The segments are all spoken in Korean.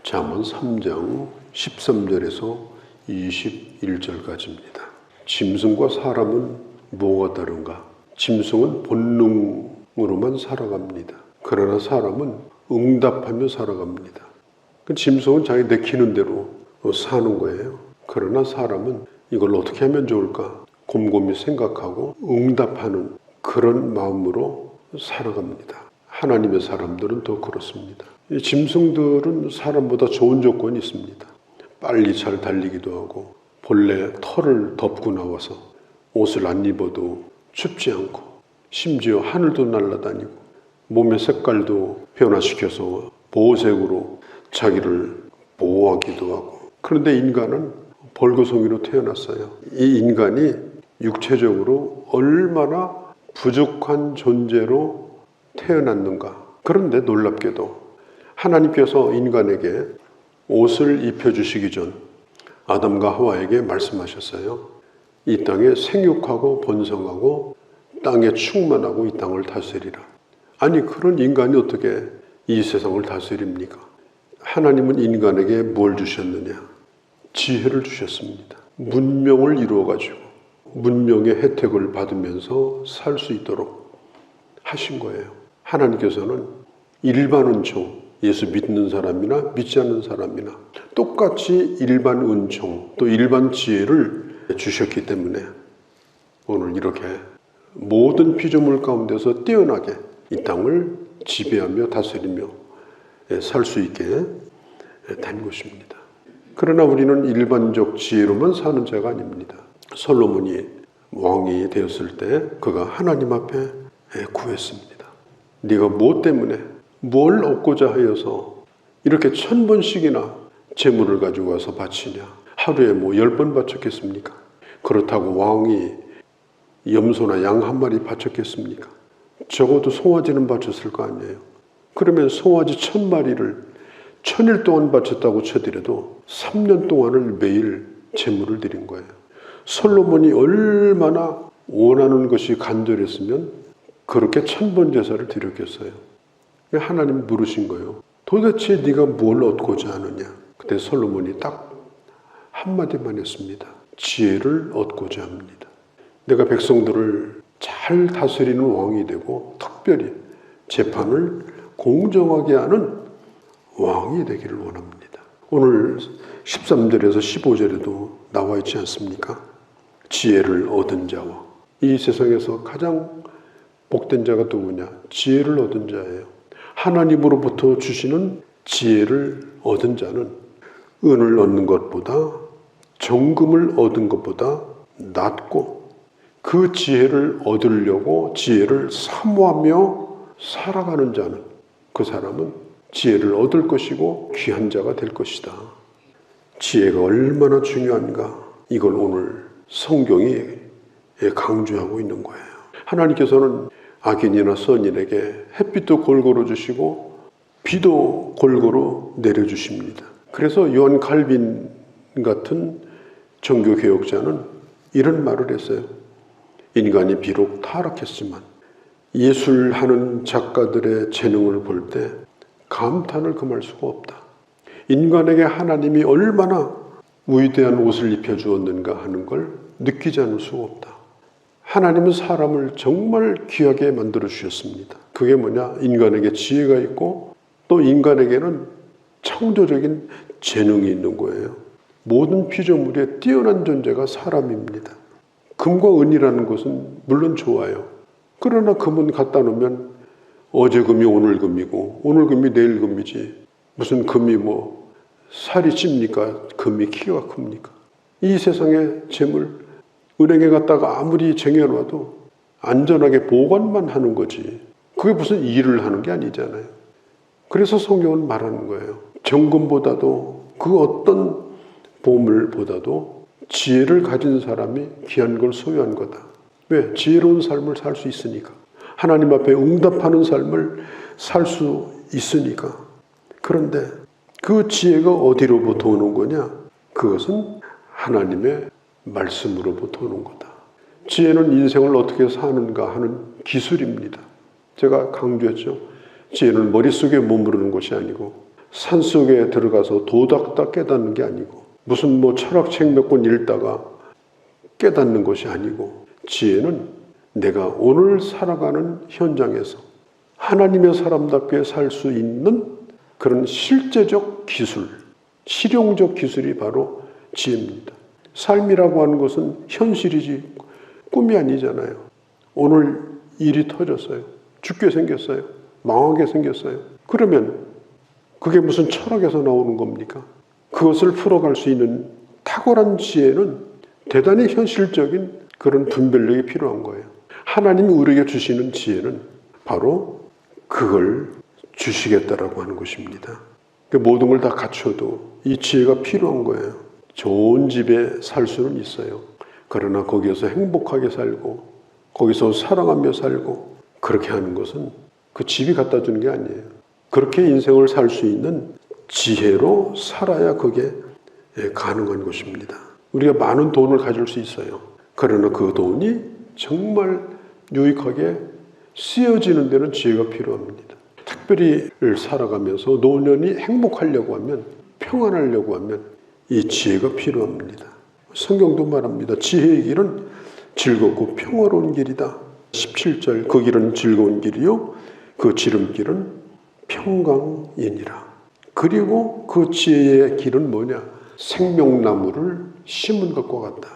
잠언 3장 13절에서 21절까지입니다. 짐승과 사람은 뭐가 다른가? 짐승은 본능으로만 살아갑니다. 그러나 사람은 응답하며 살아갑니다. 짐승은 자기 내키는 대로 사는 거예요. 그러나 사람은 이걸 어떻게 하면 좋을까? 곰곰이 생각하고 응답하는 그런 마음으로 살아갑니다. 하나님의 사람들은 더 그렇습니다. 이 짐승들은 사람보다 좋은 조건이 있습니다. 빨리 잘 달리기도 하고 본래 털을 덮고 나와서 옷을 안 입어도 춥지 않고 심지어 하늘도 날아다니고 몸의 색깔도 변화시켜서 보호색으로 자기를 보호하기도 하고. 그런데 인간은 벌거숭이로 태어났어요. 이 인간이 육체적으로 얼마나 부족한 존재로 태어났는가. 그런데 놀랍게도 하나님께서 인간에게 옷을 입혀주시기 전 아담과 하와에게 말씀하셨어요. 이 땅에 생육하고 번성하고 땅에 충만하고 이 땅을 다스리라. 아니, 그런 인간이 어떻게 이 세상을 다스립니까? 하나님은 인간에게 뭘 주셨느냐? 지혜를 주셨습니다. 문명을 이루어가지고 문명의 혜택을 받으면서 살 수 있도록 하신 거예요. 하나님께서는 일반 은총, 예수 믿는 사람이나 믿지 않는 사람이나 똑같이 일반 은총 또 일반 지혜를 주셨기 때문에 오늘 이렇게 모든 피조물 가운데서 뛰어나게 이 땅을 지배하며 다스리며 살 수 있게 된 것입니다. 그러나 우리는 일반적 지혜로만 사는 자가 아닙니다. 솔로몬이 왕이 되었을 때 그가 하나님 앞에 구했습니다. 네가 무엇 때문에 뭘 얻고자 하여서 이렇게 1000번씩이나 재물을 가지고 와서 바치냐? 하루에 10번 바쳤겠습니까? 그렇다고 왕이 염소나 양 한 마리 바쳤겠습니까? 적어도 송아지는 바쳤을 거 아니에요. 그러면 송아지 1000마리를 1000일 동안 바쳤다고 쳐더라도 3년 동안을 매일 제물을 드린 거예요. 솔로몬이 얼마나 원하는 것이 간절했으면 그렇게 1000번 제사를 드렸겠어요. 하나님 물으신 거예요. 도대체 네가 뭘 얻고자 하느냐? 그때 솔로몬이 딱 한마디만 했습니다. 지혜를 얻고자 합니다. 내가 백성들을 잘 다스리는 왕이 되고 특별히 재판을 공정하게 하는 왕이 되기를 원합니다. 오늘 13절에서 15절에도 나와 있지 않습니까? 지혜를 얻은 자와 이 세상에서 가장 복된 자가 누구냐? 지혜를 얻은 자예요. 하나님으로부터 주시는 지혜를 얻은 자는 은을 얻는 것보다 정금을 얻은 것보다 낫고 그 지혜를 얻으려고 지혜를 사모하며 살아가는 자는 그 사람은 지혜를 얻을 것이고 귀한 자가 될 것이다. 지혜가 얼마나 중요한가 이걸 오늘 성경이 강조하고 있는 거예요. 하나님께서는 악인이나 선인에게 햇빛도 골고루 주시고 비도 골고루 내려주십니다. 그래서 요한 칼빈 같은 종교개혁자는 이런 말을 했어요. 인간이 비록 타락했지만 예술하는 작가들의 재능을 볼 때 감탄을 금할 수가 없다. 인간에게 하나님이 얼마나 위대한 옷을 입혀주었는가 하는 걸 느끼지 않을 수가 없다. 하나님은 사람을 정말 귀하게 만들어 주셨습니다. 그게 뭐냐? 인간에게 지혜가 있고 또 인간에게는 창조적인 재능이 있는 거예요. 모든 피조물의 뛰어난 존재가 사람입니다. 금과 은이라는 것은 물론 좋아요. 그러나 금은 갖다 놓으면 어제 금이 오늘 금이고 오늘 금이 내일 금이지 무슨 금이 살이 찝니까? 금이 키가 큽니까? 이 세상의 재물 은행에 갔다가 아무리 쟁여놔도 안전하게 보관만 하는 거지 그게 무슨 일을 하는 게 아니잖아요. 그래서 성경은 말하는 거예요. 정금보다도 그 어떤 보물보다도 지혜를 가진 사람이 귀한 걸 소유한 거다. 왜? 지혜로운 삶을 살 수 있으니까. 하나님 앞에 응답하는 삶을 살 수 있으니까. 그런데 그 지혜가 어디로부터 오는 거냐? 그것은 하나님의 말씀으로부터 오는 거다. 지혜는 인생을 어떻게 사는가 하는 기술입니다. 제가 강조했죠. 지혜는 머릿속에 머무르는 것이 아니고 산속에 들어가서 도닥다 깨닫는 게 아니고 무슨 뭐 철학책 몇 권 읽다가 깨닫는 것이 아니고 지혜는 내가 오늘 살아가는 현장에서 하나님의 사람답게 살 수 있는 그런 실제적 기술, 실용적 기술이 바로 지혜입니다. 삶이라고 하는 것은 현실이지 꿈이 아니잖아요. 오늘 일이 터졌어요. 죽게 생겼어요. 망하게 생겼어요. 그러면 그게 무슨 철학에서 나오는 겁니까? 그것을 풀어갈 수 있는 탁월한 지혜는 대단히 현실적인 그런 분별력이 필요한 거예요. 하나님이 우리에게 주시는 지혜는 바로 그걸 주시겠다라고 하는 것입니다. 모든 걸 다 갖춰도 이 지혜가 필요한 거예요. 좋은 집에 살 수는 있어요. 그러나 거기에서 행복하게 살고 거기서 사랑하며 살고 그렇게 하는 것은 그 집이 갖다 주는 게 아니에요. 그렇게 인생을 살 수 있는 지혜로 살아야 그게 가능한 것입니다. 우리가 많은 돈을 가질 수 있어요. 그러나 그 돈이 정말 유익하게 쓰여지는 데는 지혜가 필요합니다. 특별히 살아가면서 노년이 행복하려고 하면, 평안하려고 하면 이 지혜가 필요합니다. 성경도 말합니다. 지혜의 길은 즐겁고 평화로운 길이다. 17절 그 길은 즐거운 길이요 그 지름길은 평강이니라. 그리고 그 지혜의 길은 뭐냐? 생명나무를 심은 것과 같다.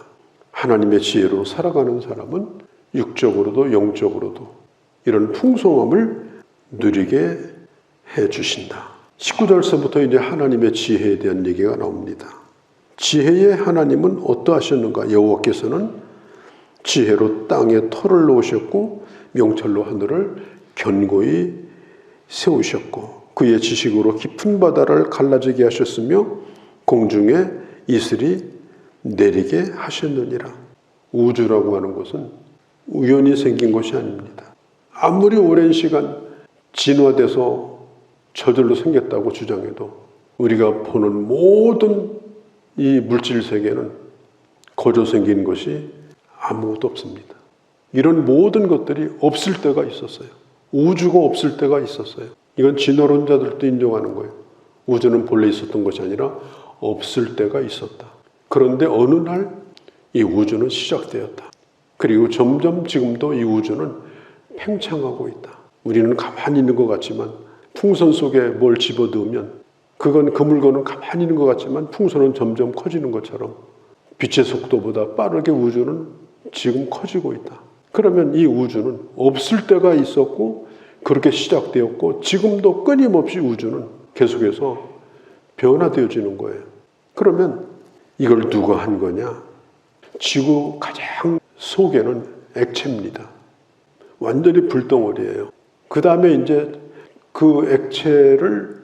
하나님의 지혜로 살아가는 사람은 육적으로도 영적으로도 이런 풍성함을 누리게 해주신다. 19절서부터 이제 하나님의 지혜에 대한 얘기가 나옵니다. 지혜의 하나님은 어떠하셨는가? 여호와께서는 지혜로 땅에 터를 놓으셨고 명철로 하늘을 견고히 세우셨고 그의 지식으로 깊은 바다를 갈라지게 하셨으며 공중에 이슬이 내리게 하셨느니라. 우주라고 하는 것은 우연히 생긴 것이 아닙니다. 아무리 오랜 시간 진화돼서 저절로 생겼다고 주장해도 우리가 보는 모든 이 물질 세계는 거저 생긴 것이 아무것도 없습니다. 이런 모든 것들이 없을 때가 있었어요. 우주가 없을 때가 있었어요. 이건 진화론자들도 인정하는 거예요. 우주는 본래 있었던 것이 아니라 없을 때가 있었다. 그런데 어느 날 이 우주는 시작되었다. 그리고 점점 지금도 이 우주는 팽창하고 있다. 우리는 가만히 있는 것 같지만 풍선 속에 뭘 집어넣으면 그건 그 물건은 가만히 있는 것 같지만 풍선은 점점 커지는 것처럼 빛의 속도보다 빠르게 우주는 지금 커지고 있다. 그러면 이 우주는 없을 때가 있었고 그렇게 시작되었고 지금도 끊임없이 우주는 계속해서 변화되어지는 거예요. 그러면 이걸 누가 한 거냐? 지구 가장 속에는 액체입니다. 완전히 불덩어리예요. 그 다음에 이제 그 액체를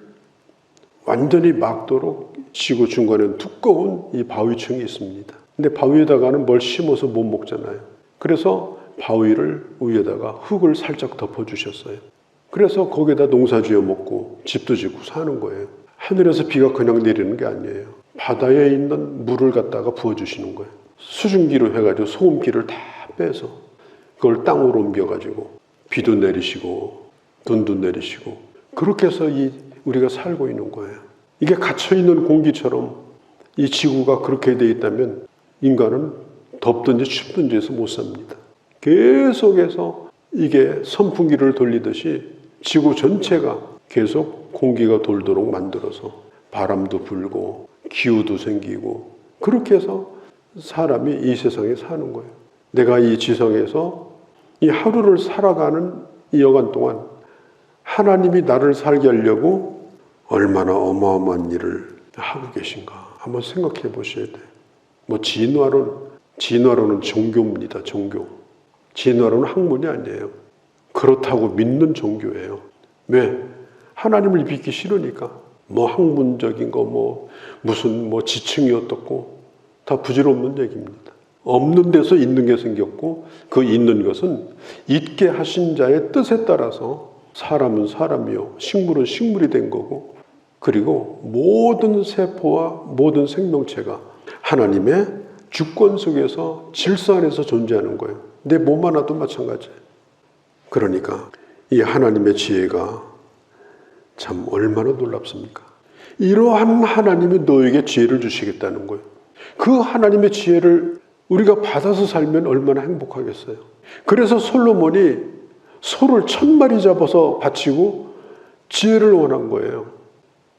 완전히 막도록 지구 중간에 두꺼운 이 바위층이 있습니다. 근데 바위에다가는 뭘 심어서 못 먹잖아요. 그래서 바위를 위에다가 흙을 살짝 덮어주셨어요. 그래서 거기에다 농사 지어 먹고 집도 짓고 사는 거예요. 하늘에서 비가 그냥 내리는 게 아니에요. 바다에 있는 물을 갖다가 부어주시는 거예요. 수증기로 해가지고 소금기를 다 빼서 그걸 땅으로 옮겨가지고 비도 내리시고 눈도 내리시고 그렇게 해서 우리가 살고 있는 거예요. 이게 갇혀있는 공기처럼 이 지구가 그렇게 되어 있다면 인간은 덥든지 춥든지 해서 못 삽니다. 계속해서 이게 선풍기를 돌리듯이 지구 전체가 계속 공기가 돌도록 만들어서 바람도 불고 기후도 생기고 그렇게 해서 사람이 이 세상에 사는 거예요. 내가 이 지성에서 이 하루를 살아가는 이 여간 동안 하나님이 나를 살게 하려고 얼마나 어마어마한 일을 하고 계신가 한번 생각해 보셔야 돼요. 뭐 진화론은 종교입니다. 종교. 진화론은 학문이 아니에요. 그렇다고 믿는 종교예요. 왜? 하나님을 믿기 싫으니까. 뭐 학문적인 거 무슨 지층이 어떻고 다 부질없는 얘기입니다. 없는 데서 있는 게 생겼고 그 있는 것은 있게 하신 자의 뜻에 따라서 사람은 사람이요 식물은 식물이 된 거고 그리고 모든 세포와 모든 생명체가 하나님의 주권 속에서 질서 안에서 존재하는 거예요. 내 몸 하나도 마찬가지예요. 그러니까 이 하나님의 지혜가 참 얼마나 놀랍습니까? 이러한 하나님이 너에게 지혜를 주시겠다는 거예요. 그 하나님의 지혜를 우리가 받아서 살면 얼마나 행복하겠어요. 그래서 솔로몬이 소를 1000마리 잡아서 바치고 지혜를 원한 거예요.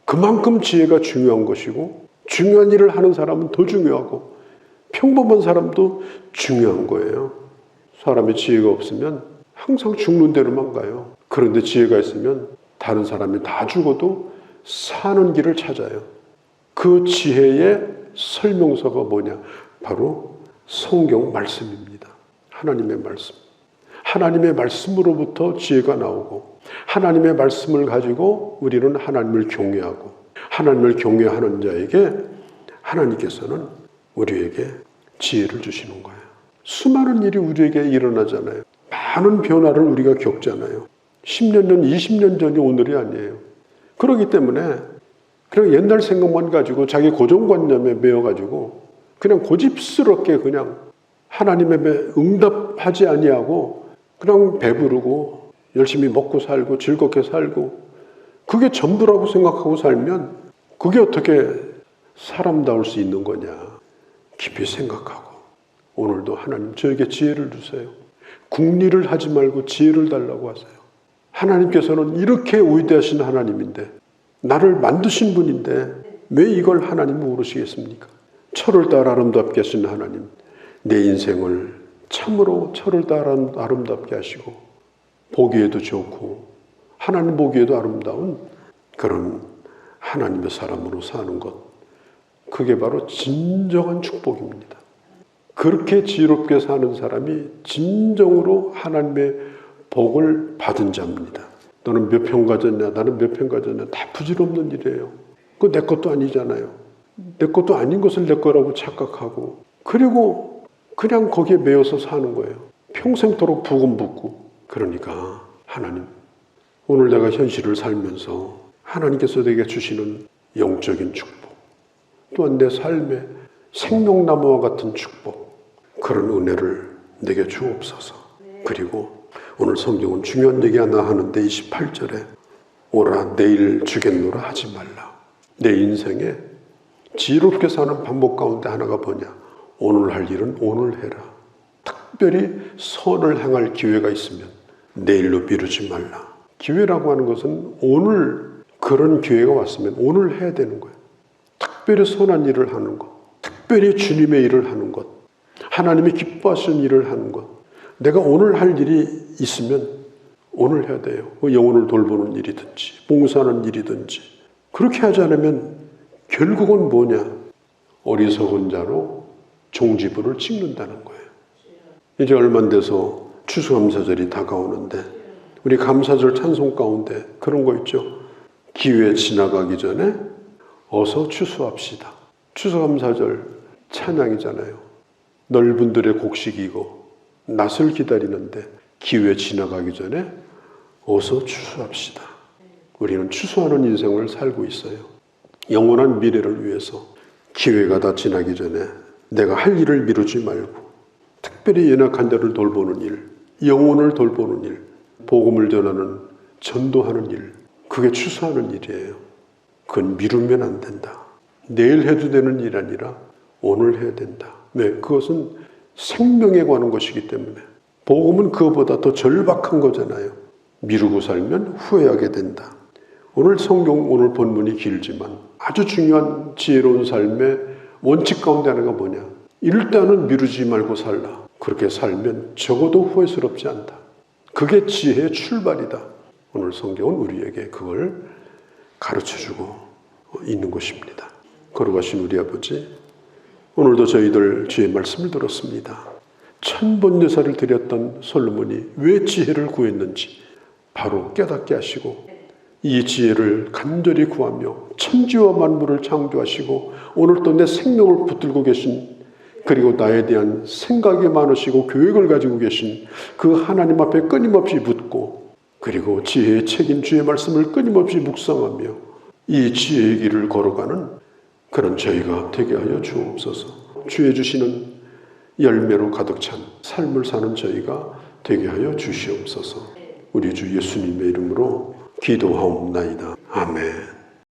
그만큼 지혜가 중요한 것이고, 중요한 일을 하는 사람은 더 중요하고, 평범한 사람도 중요한 거예요. 사람이 지혜가 없으면 항상 죽는 대로만 가요. 그런데 지혜가 있으면 다른 사람이 다 죽어도 사는 길을 찾아요. 그 지혜의 설명서가 뭐냐? 바로 성경 말씀입니다. 하나님의 말씀. 하나님의 말씀으로부터 지혜가 나오고, 하나님의 말씀을 가지고 우리는 하나님을 경외하고, 하나님을 경외하는 자에게 하나님께서는 우리에게 지혜를 주시는 거예요. 수많은 일이 우리에게 일어나잖아요. 많은 변화를 우리가 겪잖아요. 10년 전, 20년 전이 오늘이 아니에요. 그렇기 때문에 그냥 옛날 생각만 가지고 자기 고정관념에 매여가지고 그냥 고집스럽게 그냥 하나님의 응답하지 아니하고 그냥 배부르고 열심히 먹고 살고 즐겁게 살고 그게 전부라고 생각하고 살면 그게 어떻게 사람다울 수 있는 거냐. 깊이 생각하고 오늘도 하나님 저에게 지혜를 주세요. 궁리를 하지 말고 지혜를 달라고 하세요. 하나님께서는 이렇게 위대하신 하나님인데, 나를 만드신 분인데 왜 이걸 하나님 모르시겠습니까? 철을 따라 아름답게 하신 하나님, 내 인생을 참으로 철을 따라 아름답게 하시고 보기에도 좋고 하나님 보기에도 아름다운 그런 하나님의 사람으로 사는 것, 그게 바로 진정한 축복입니다. 그렇게 지혜롭게 사는 사람이 진정으로 하나님의 복을 받은 자입니다. 너는 몇 평 가졌냐? 나는 몇 평 가졌냐? 다 부질없는 일이에요. 그거 내 것도 아니잖아요. 내 것도 아닌 것을 내 거라고 착각하고, 그리고 그냥 거기에 매여서 사는 거예요. 평생토록 부금붓고. 그러니까 하나님, 오늘 내가 현실을 살면서 하나님께서 내게 주시는 영적인 축복, 또한 내 삶의 생명나무와 같은 축복, 그런 은혜를 내게 주옵소서. 그리고 오늘 성경은 중요한 얘기 하나 하는데 28절에 오라 내일 주겠노라 하지 말라. 내 인생에 지혜롭게 사는 방법 가운데 하나가 뭐냐? 오늘 할 일은 오늘 해라. 특별히 선을 행할 기회가 있으면 내일로 미루지 말라. 기회라고 하는 것은 오늘 그런 기회가 왔으면 오늘 해야 되는 거예요. 특별히 선한 일을 하는 것, 특별히 주님의 일을 하는 것, 하나님이 기뻐하시는 일을 하는 것. 내가 오늘 할 일이 있으면 오늘 해야 돼요. 영혼을 돌보는 일이든지 봉사하는 일이든지. 그렇게 하지 않으면 결국은 뭐냐? 어리석은 자로 종지부를 찍는다는 거예요. 이제 얼마 안 돼서 추수감사절이 다가오는데 우리 감사절 찬송 가운데 그런 거 있죠. 기회 지나가기 전에 어서 추수합시다. 추수감사절 찬양이잖아요. 넓은 들의 곡식이고 낫을 기다리는데 기회 지나가기 전에 어서 추수합시다. 우리는 추수하는 인생을 살고 있어요. 영원한 미래를 위해서 기회가 다 지나기 전에 내가 할 일을 미루지 말고 특별히 연약한 자를 돌보는 일, 영혼을 돌보는 일, 복음을 전하는 전도하는 일, 그게 추수하는 일이에요. 그건 미루면 안 된다. 내일 해도 되는 일 아니라 오늘 해야 된다. 왜? 그것은 생명에 관한 것이기 때문에. 복음은 그것보다 더 절박한 거잖아요. 미루고 살면 후회하게 된다. 오늘 성경, 오늘 본문이 길지만 아주 중요한 지혜로운 삶의 원칙 가운데 하나가 뭐냐? 일단은 미루지 말고 살라. 그렇게 살면 적어도 후회스럽지 않다. 그게 지혜의 출발이다. 오늘 성경은 우리에게 그걸 가르쳐주고 있는 것입니다. 거룩하신 우리 아버지, 오늘도 저희들 주의 말씀을 들었습니다. 천번제사를 드렸던 솔로몬이 왜 지혜를 구했는지 바로 깨닫게 하시고 이 지혜를 간절히 구하며 천지와 만물을 창조하시고 오늘 또 내 생명을 붙들고 계신, 그리고 나에 대한 생각이 많으시고 계획을 가지고 계신 그 하나님 앞에 끊임없이 묻고, 그리고 지혜의 책임 주의 말씀을 끊임없이 묵상하며 이 지혜의 길을 걸어가는 그런 저희가 되게 하여 주옵소서. 주의 주시는 열매로 가득 찬 삶을 사는 저희가 되게 하여 주시옵소서. 우리 주 예수님의 이름으로 기도하옵나이다. 아멘.